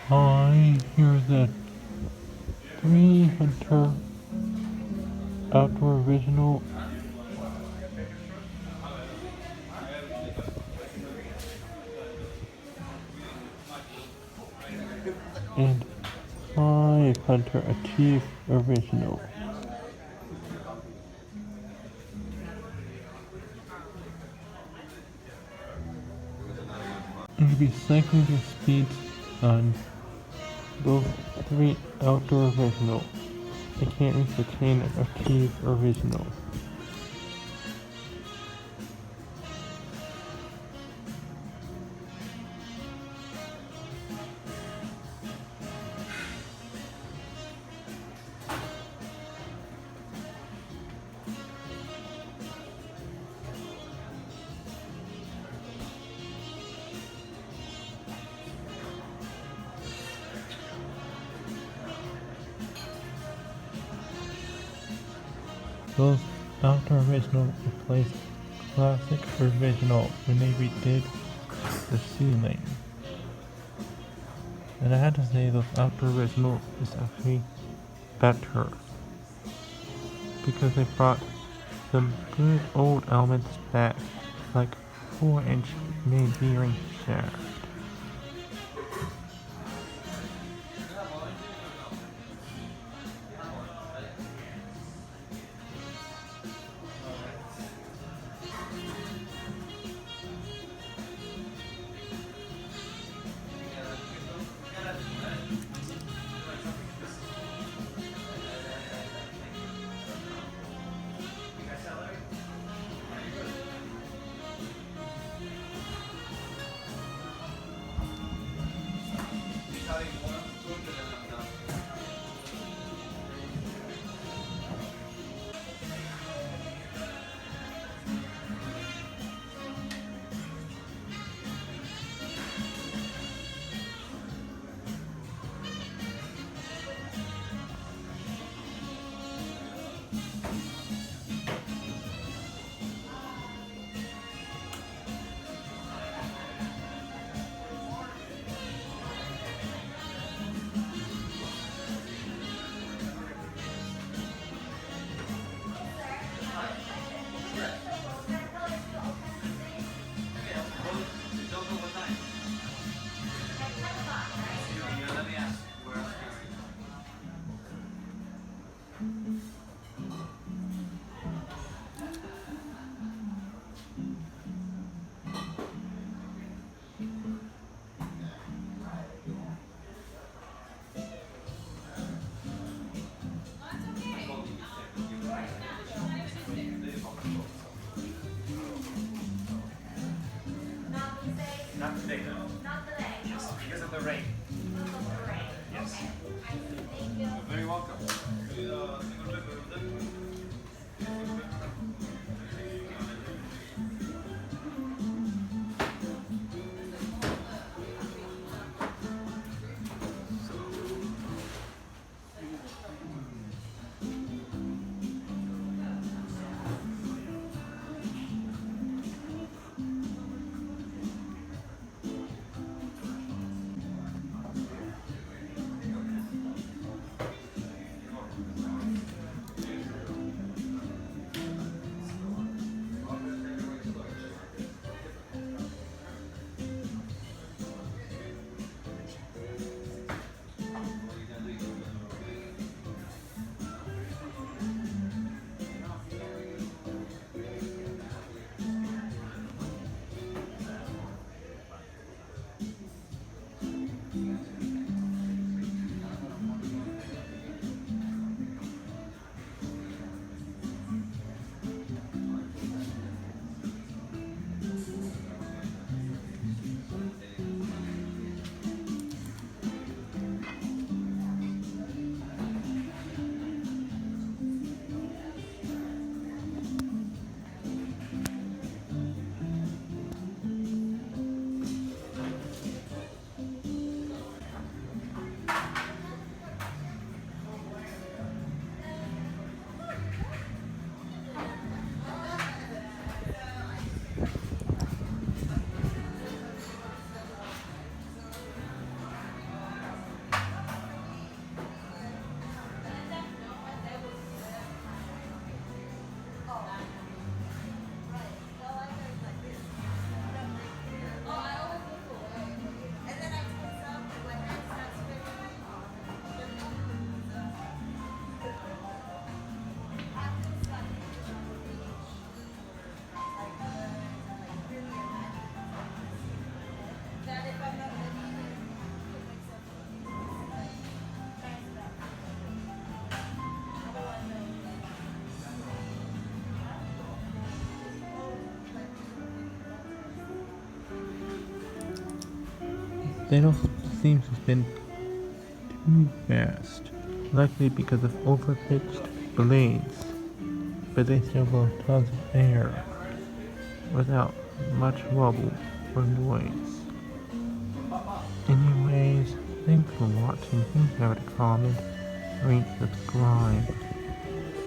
Hi, here's the 3 Hunter Outdoor Original and 5 Hunter Achieve Original. You'll be cycling your speeds on those 3 Outdoor Original. I can't reach the chain of Achieve Original. Those Outdoor Original replaced Classic Original when they redid the ceiling. And I had to say those Outdoor Original is actually better because they brought some good old elements back, like 4-inch main gearing shaft. Not today, though. Not today. Yes, because of the rain. Because of the rain. Yes. Okay. I see. Thank you. You're very welcome. They don't seem to spin too fast, likely because of overpitched blades, but they still blow tons of air without much wobble or noise. Anyways, thanks for watching. Please give it a comment, rate, subscribe.